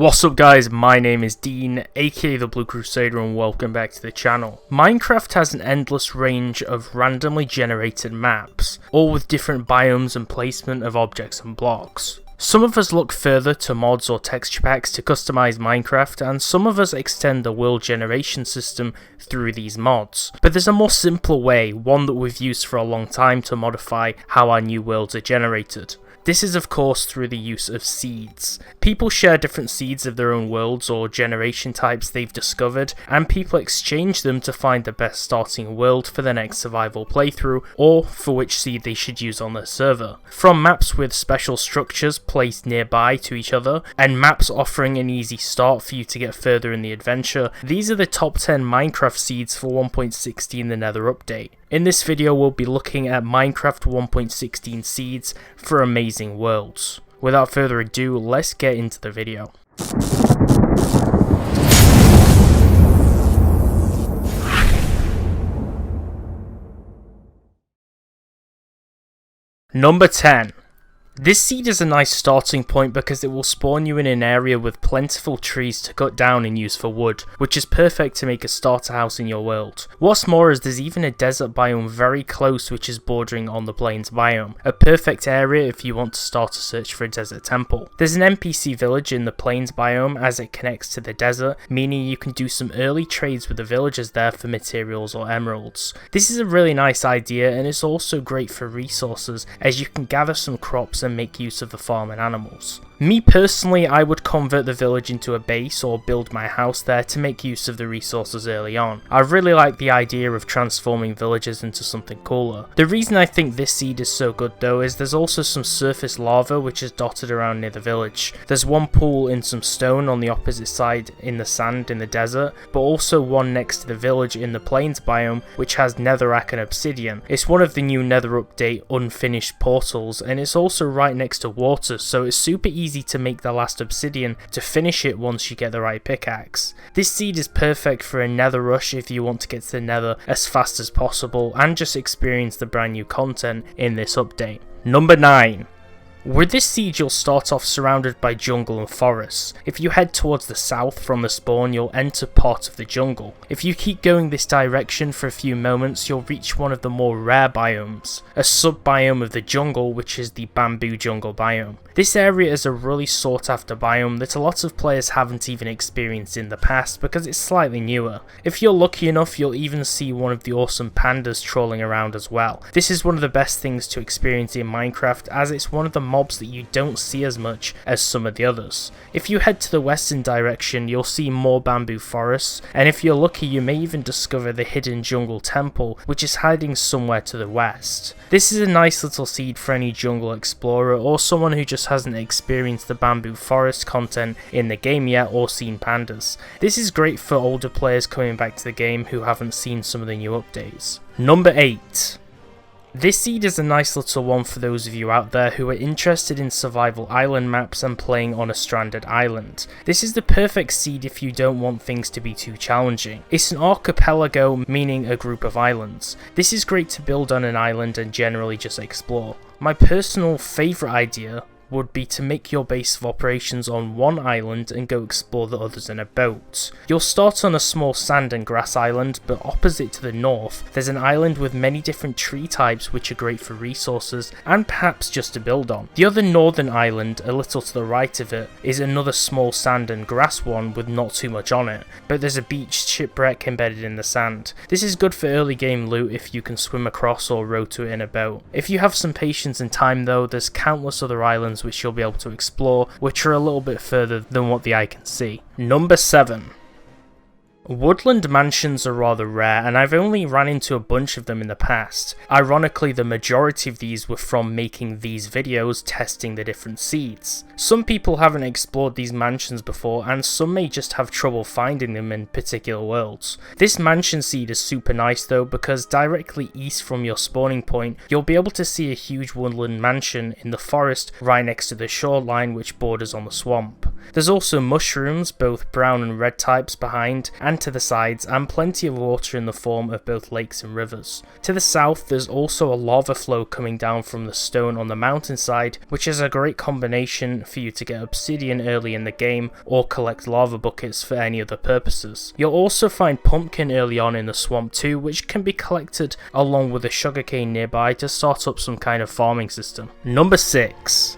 What's up guys, my name is Dean, aka the Blue Crusader, and welcome back to the channel. Minecraft has an endless range of randomly generated maps, all with different biomes and placement of objects and blocks. Some of us look further to mods or texture packs to customize Minecraft, and some of us extend the world generation system through these mods. But there's a more simpler way, one that we've used for a long time, to modify how our new worlds are generated. This is of course through the use of seeds. People share different seeds of their own worlds or generation types they've discovered, and people exchange them to find the best starting world for their next survival playthrough, or for which seed they should use on their server. From maps with special structures placed nearby to each other, and maps offering an easy start for you to get further in the adventure, these are the top 10 Minecraft seeds for 1.16 the Nether update. In this video we'll be looking at Minecraft 1.16 seeds for amazing worlds. Without further ado, let's get into the video. Number 10. This seed is a nice starting point because it will spawn you in an area with plentiful trees to cut down and use for wood, which is perfect to make a starter house in your world. What's more is there's even a desert biome very close which is bordering on the plains biome, a perfect area if you want to start a search for a desert temple. There's an NPC village in the plains biome as it connects to the desert, meaning you can do some early trades with the villagers there for materials or emeralds. This is a really nice idea, and it's also great for resources as you can gather some crops and make use of the farm and animals. Me personally, I would convert the village into a base or build my house there to make use of the resources early on. I really like the idea of transforming villages into something cooler. The reason I think this seed is so good though is there's also some surface lava which is dotted around near the village. There's one pool in some stone on the opposite side in the sand in the desert, but also one next to the village in the plains biome which has netherrack and obsidian. It's one of the new Nether update unfinished portals, and it's also right next to water, so it's super easy to make the last obsidian to finish it once you get the right pickaxe. This seed is perfect for a nether rush if you want to get to the nether as fast as possible and just experience the brand new content in this update. Number 9. With this seed you'll start off surrounded by jungle and forests. If you head towards the south from the spawn you'll enter part of the jungle. If you keep going this direction for a few moments you'll reach one of the more rare biomes, a sub-biome of the jungle which is the bamboo jungle biome. This area is a really sought after biome that a lot of players haven't even experienced in the past because it's slightly newer. If you're lucky enough you'll even see one of the awesome pandas trolling around as well. This is one of the best things to experience in Minecraft as it's one of the mobs that you don't see as much as some of the others. If you head to the western direction you'll see more bamboo forests, and if you're lucky you may even discover the hidden jungle temple which is hiding somewhere to the west. This is a nice little seed for any jungle explorer or someone who just hasn't experienced the bamboo forest content in the game yet or seen pandas. This is great for older players coming back to the game who haven't seen some of the new updates. Number 8. This seed is a nice little one for those of you out there who are interested in survival island maps and playing on a stranded island. This is the perfect seed if you don't want things to be too challenging. It's an archipelago, meaning a group of islands. This is great to build on an island and generally just explore. My personal favourite idea would be to make your base of operations on one island and go explore the others in a boat. You'll start on a small sand and grass island, but opposite to the north there's an island with many different tree types which are great for resources and perhaps just to build on. The other northern island, a little to the right of it, is another small sand and grass one with not too much on it, but there's a beach shipwreck embedded in the sand. This is good for early game loot if you can swim across or row to it in a boat. If you have some patience and time though, there's countless other islands which you'll be able to explore, which are a little bit further than what the eye can see. Number 7. Woodland mansions are rather rare, and I've only ran into a bunch of them in the past. Ironically, the majority of these were from making these videos testing the different seeds. Some people haven't explored these mansions before, and some may just have trouble finding them in particular worlds. This mansion seed is super nice though, because directly east from your spawning point you'll be able to see a huge woodland mansion in the forest right next to the shoreline which borders on the swamp. There's also mushrooms, both brown and red types, behind, and and to the sides, and plenty of water in the form of both lakes and rivers. To the south there's also a lava flow coming down from the stone on the mountainside, which is a great combination for you to get obsidian early in the game or collect lava buckets for any other purposes. You'll also find pumpkin early on in the swamp too, which can be collected along with a sugarcane nearby to start up some kind of farming system. Number 6.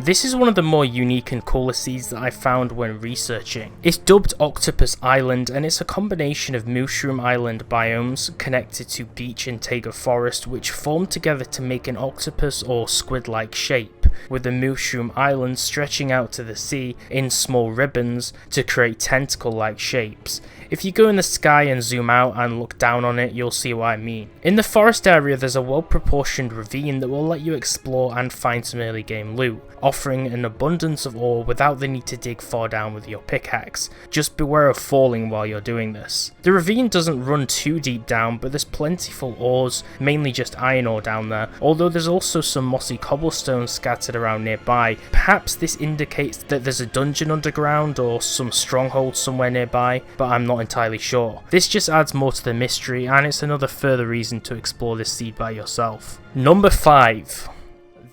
This is one of the more unique and cooler seeds that I found when researching. It's dubbed Octopus Island, and it's a combination of Mushroom Island biomes connected to beach and taiga forest, which form together to make an octopus or squid-like shape, with the Mushroom Island stretching out to the sea in small ribbons to create tentacle-like shapes. If you go in the sky and zoom out and look down on it, you'll see what I mean. In the forest area there's a well-proportioned ravine that will let you explore and find some early game loot, offering an abundance of ore without the need to dig far down with your pickaxe. Just beware of falling while you're doing this. The ravine doesn't run too deep down, but there's plentiful ores, mainly just iron ore down there, although there's also some mossy cobblestones scattered around nearby. Perhaps this indicates that there's a dungeon underground or some stronghold somewhere nearby, but I'm not entirely sure. This just adds more to the mystery, and it's another further reason to explore this seed by yourself. Number 5.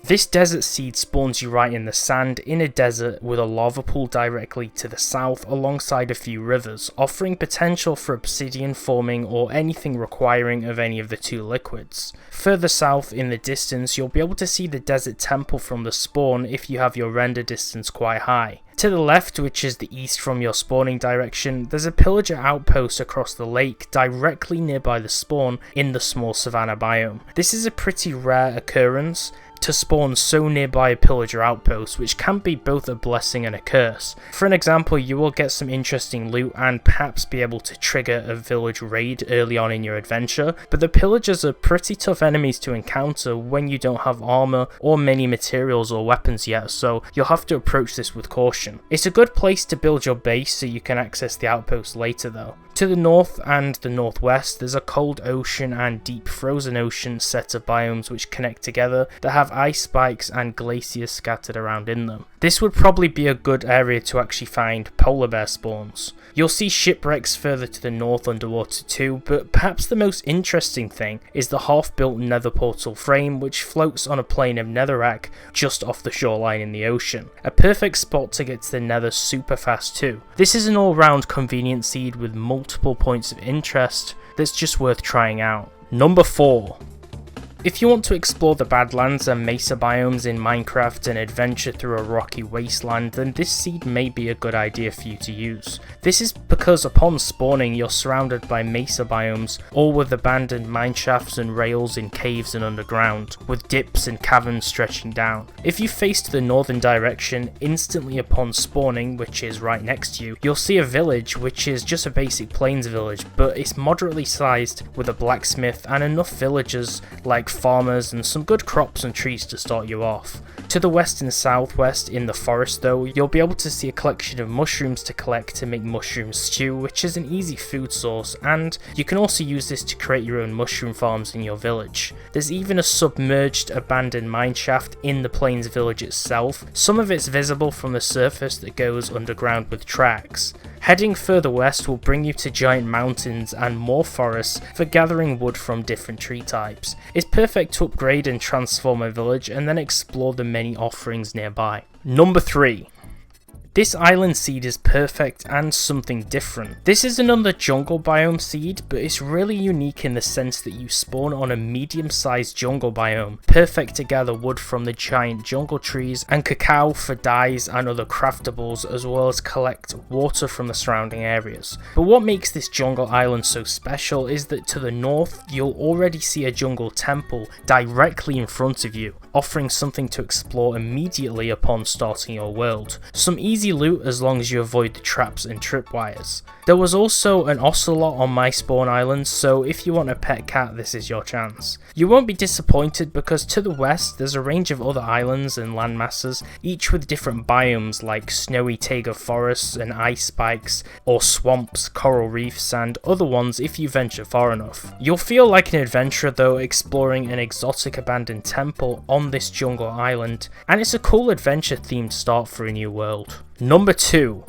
This desert seed spawns you right in the sand in a desert with a lava pool directly to the south alongside a few rivers, offering potential for obsidian forming or anything requiring of any of the two liquids. Further south in the distance you'll be able to see the desert temple from the spawn if you have your render distance quite high. To the left, which is the east from your spawning direction, there's a pillager outpost across the lake directly nearby the spawn in the small savanna biome. This is a pretty rare occurrence to spawn so nearby a pillager outpost, which can be both a blessing and a curse. For an example, you will get some interesting loot and perhaps be able to trigger a village raid early on in your adventure, but the pillagers are pretty tough enemies to encounter when you don't have armor or many materials or weapons yet, so you'll have to approach this with caution. It's a good place to build your base so you can access the outpost later though. To the north and the northwest there's a cold ocean and deep frozen ocean set of biomes which connect together that have ice spikes and glaciers scattered around in them. This would probably be a good area to actually find polar bear spawns. You'll see shipwrecks further to the north underwater too, but perhaps the most interesting thing is the half-built nether portal frame which floats on a plane of netherrack just off the shoreline in the ocean. A perfect spot to get to the nether super fast too. This is an all-round convenient seed with multiple points of interest that's just worth trying out. Number 4. If you want to explore the Badlands and Mesa biomes in Minecraft and adventure through a rocky wasteland, then this seed may be a good idea for you to use. This is because upon spawning you're surrounded by Mesa biomes, all with abandoned mineshafts and rails in caves and underground, with dips and caverns stretching down. If you face to the northern direction, instantly upon spawning, which is right next to you, you'll see a village which is just a basic plains village, but it's moderately sized with a blacksmith and enough villagers like farmers and some good crops and trees to start you off. To the west and southwest in the forest though, you'll be able to see a collection of mushrooms to collect to make mushroom stew, which is an easy food source, and you can also use this to create your own mushroom farms in your village. There's even a submerged abandoned mineshaft in the plains village itself. Some of it's visible from the surface that goes underground with tracks. Heading further west will bring you to giant mountains and more forests for gathering wood from different tree types. It's perfect to upgrade and transform a village and then explore the many offerings nearby. Number 3. This island seed is perfect and something different. This is another jungle biome seed, but it's really unique in the sense that you spawn on a medium-sized jungle biome, perfect to gather wood from the giant jungle trees and cacao for dyes and other craftables, as well as collect water from the surrounding areas. But what makes this jungle island so special is that to the north you'll already see a jungle temple directly in front of you, offering something to explore immediately upon starting your world. Some easy loot as long as you avoid the traps and tripwires. There was also an ocelot on my spawn island, so if you want a pet cat, this is your chance. You won't be disappointed because to the west there's a range of other islands and landmasses, each with different biomes like snowy taiga forests and ice spikes, or swamps, coral reefs and other ones if you venture far enough. You'll feel like an adventurer though, exploring an exotic abandoned temple on this jungle island, and it's a cool adventure themed start for a new world. Number 2.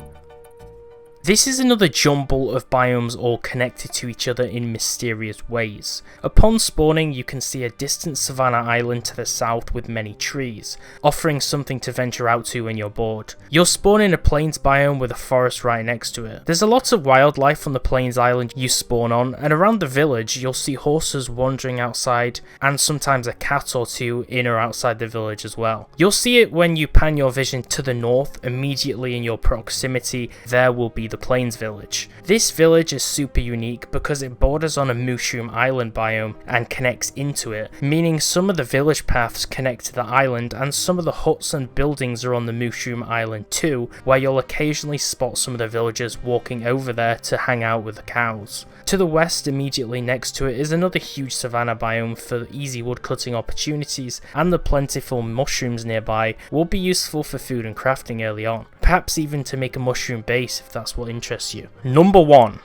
This is another jumble of biomes all connected to each other in mysterious ways. Upon spawning, you can see a distant savanna island to the south with many trees, offering something to venture out to when you're bored. You'll spawn in a plains biome with a forest right next to it. There's a lot of wildlife on the plains island you spawn on, and around the village you'll see horses wandering outside, and sometimes a cat or two in or outside the village as well. You'll see it when you pan your vision to the north. Immediately in your proximity there will be the Plains village. This village is super unique because it borders on a mushroom island biome and connects into it, meaning some of the village paths connect to the island and some of the huts and buildings are on the mushroom island too, where you'll occasionally spot some of the villagers walking over there to hang out with the cows. To the west, immediately next to it, is another huge savanna biome for easy woodcutting opportunities, and the plentiful mushrooms nearby will be useful for food and crafting early on, perhaps even to make a mushroom base if that's what interests you. Number 1.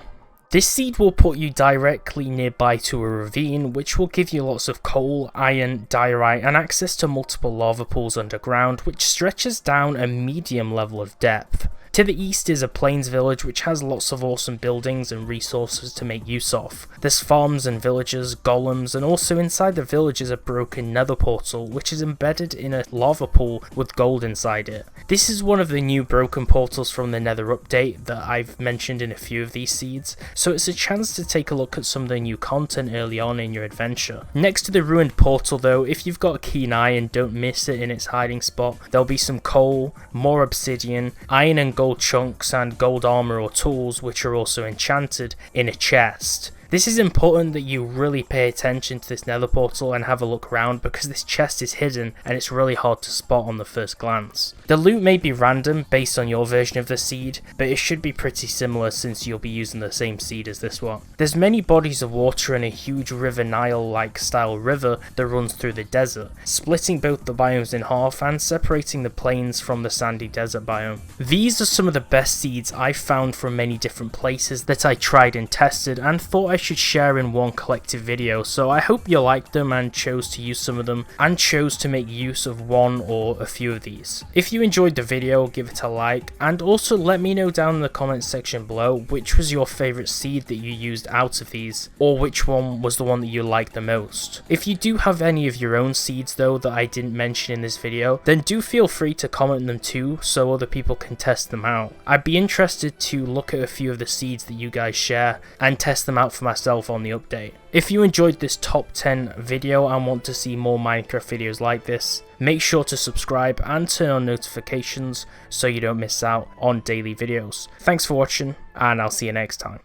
This seed will put you directly nearby to a ravine, which will give you lots of coal, iron, diorite, and access to multiple lava pools underground, which stretches down a medium level of depth. To the east is a plains village which has lots of awesome buildings and resources to make use of. There's farms and villages, golems, and also inside the village is a broken nether portal which is embedded in a lava pool with gold inside it. This is one of the new broken portals from the nether update that I've mentioned in a few of these seeds, so it's a chance to take a look at some of the new content early on in your adventure. Next to the ruined portal though, if you've got a keen eye and don't miss it in its hiding spot, there'll be some coal, more obsidian, iron and gold chunks, and gold armor or tools which are also enchanted in a chest. This is important that you really pay attention to this nether portal and have a look around because this chest is hidden and it's really hard to spot on the first glance. The loot may be random based on your version of the seed, but it should be pretty similar since you'll be using the same seed as this one. There's many bodies of water and a huge river Nile-like style river that runs through the desert, splitting both the biomes in half and separating the plains from the sandy desert biome. These are some of the best seeds I've found from many different places that I tried and tested and thought I should share in one collective video, so I hope you liked them and chose to use some of them and chose to make use of one or a few of these. If you enjoyed the video, give it a like, and also let me know down in the comments section below which was your favourite seed that you used out of these, or which one was the one that you liked the most. If you do have any of your own seeds though that I didn't mention in this video, then do feel free to comment them too so other people can test them out. I'd be interested to look at a few of the seeds that you guys share and test them out for myself on the update. If you enjoyed this top 10 video and want to see more Minecraft videos like this, make sure to subscribe and turn on notifications so you don't miss out on daily videos. Thanks for watching, and I'll see you next time.